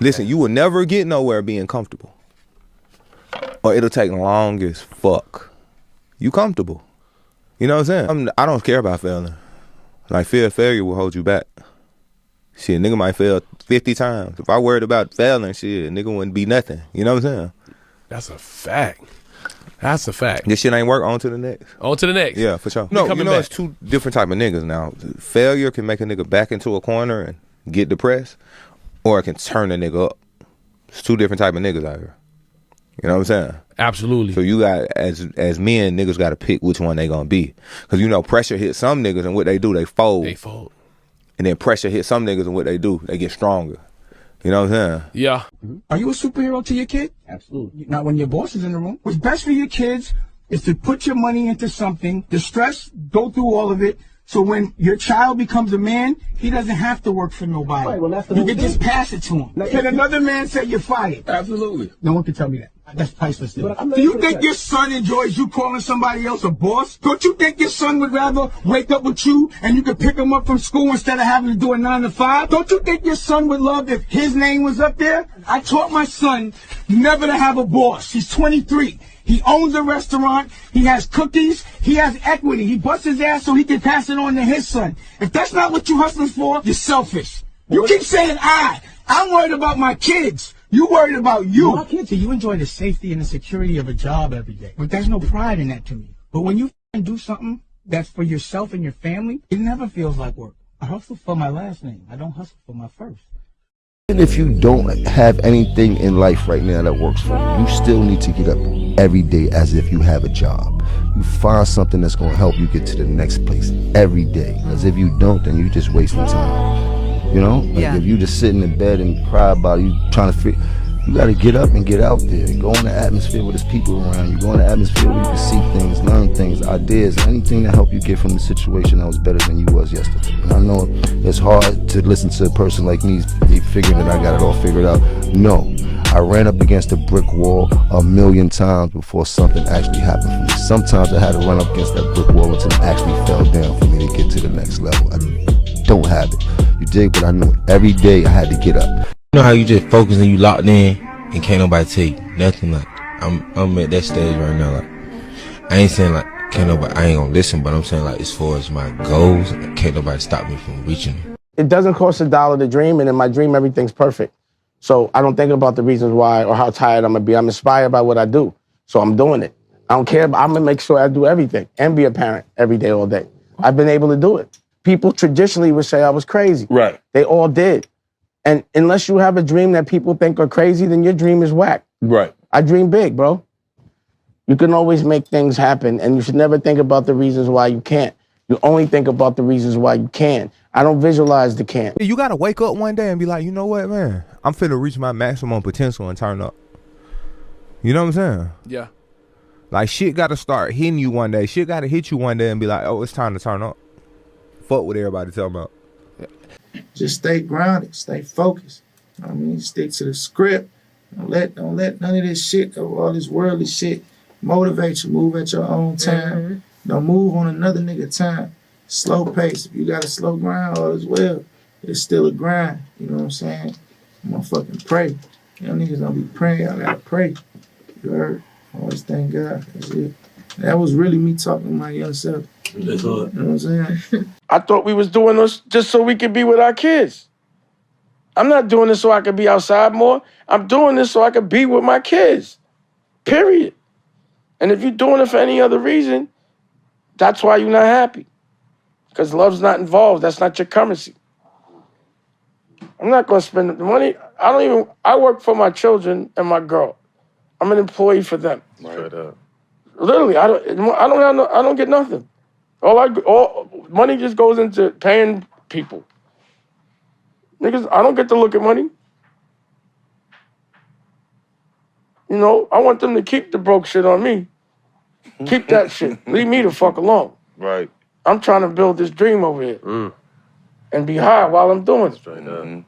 Listen, you will never get nowhere being comfortable. Or it'll take long as fuck. You comfortable. You know what I'm saying? I don't care about failing. Like, fear of failure will hold you back. Shit, nigga might fail 50 times. If I worried about failing, shit, nigga wouldn't be nothing. You know what I'm saying? That's a fact. That's a fact. This shit ain't work, on to the next. On to the next. Yeah, for sure. No, you know, it's two different type of niggas now. Failure can make a nigga back into a corner and get depressed, or it can turn a nigga up. It's two different type of niggas out here. You know what I'm saying? Absolutely. So you got, as men, niggas got to pick which one they gonna be. Because, you know, pressure hits some niggas and what they do, they fold. They fold. And then pressure hits some niggas and what they do, they get stronger. You know what I'm saying? Yeah. Are you a superhero to your kid? Absolutely. Not when your boss is in the room. What's best for your kids is to put your money into something, the stress, go through all of it, so when your child becomes a man, he doesn't have to work for nobody. Right, well, that's the you can just pass it to him. Can another man say you're fired? Absolutely. No one can tell me that. That's priceless. Do you think your son enjoys you calling somebody else a boss? Don't you think your son would rather wake up with you and you could pick him up from school instead of having to do a 9 to 5? Don't you think your son would love if his name was up there? I taught my son never to have a boss. He's 23. He owns a restaurant. He has cookies. He has equity. He busts his ass so he can pass it on to his son. If that's not what you hustling for, you're selfish. You keep saying I'm worried about my kids. You worried about you. My kids, you enjoy the safety and the security of a job every day. But there's no pride in that to me. But when you do something that's for yourself and your family, it never feels like work. I hustle for my last name. I don't hustle for my first. Even if you don't have anything in life right now that works for you, you still need to get up every day as if you have a job. You find something that's going to help you get to the next place every day. As if you don't, then you just wasting time. You know? Like if you just sitting in bed and cry about it, you trying to figure, you got to get up and get out there. Go in the atmosphere where there's people around you. Go in the atmosphere where you can see things, learn things, ideas, anything to help you get from the situation that was better than you was yesterday. And I know it's hard to listen to a person like me figuring that I got it all figured out. No, I ran up against a brick wall 1,000,000 times before something actually happened for me. Sometimes I had to run up against that brick wall until it actually fell down for me to get to the next level. I don't have it. You dig? But I knew every day I had to get up. You know how you just focus and you locked in and can't nobody tell you nothing. Like I'm at that stage right now. Like I ain't saying like I ain't gonna listen, but I'm saying like as far as my goals, can't nobody stop me from reaching them. It doesn't cost $1 to dream, and in my dream, everything's perfect. So I don't think about the reasons why or how tired I'm gonna be. I'm inspired by what I do, so I'm doing it. I don't care. I'm gonna make sure I do everything and be a parent every day, all day. I've been able to do it. People traditionally would say I was crazy. Right. They all did. And unless you have a dream that people think are crazy, then your dream is whack. Right. I dream big, bro. You can always make things happen, and you should never think about the reasons why you can't. You only think about the reasons why you can. I don't visualize the can't. You got to wake up one day and be like, you know what, man? I'm finna reach my maximum potential and turn up. You know what I'm saying? Yeah. Like, shit got to start hitting you one day. Shit got to hit you one day and be like, oh, it's time to turn up. Fuck what everybody tell about. Just stay grounded, stay focused. I mean, stick to the script. Don't let none of this shit, all this worldly shit, motivate you. Move at your own time. Don't move on another nigga time. Slow pace. If you got a slow grind, all is well. It's still a grind. You know what I'm saying? I'm gonna fucking pray. Y'all niggas don't be praying. I gotta pray. You heard? Always thank God. That's it. That was really me talking to my young self. That's all. You know what I'm saying? I thought we was doing this just so we could be with our kids. I'm not doing this so I could be outside more. I'm doing this so I could be with my kids. Period. And if you're doing it for any other reason, that's why you're not happy. Because love's not involved. That's not your currency. I'm not going to spend the money. I work for my children and my girl. I'm an employee for them. Right. Literally, I don't get nothing. All money just goes into paying people. Niggas, I don't get to look at money. You know, I want them to keep the broke shit on me. Keep that shit. Leave me the fuck alone. Right. I'm trying to build this dream over here. And be high while I'm doing it. Straight up.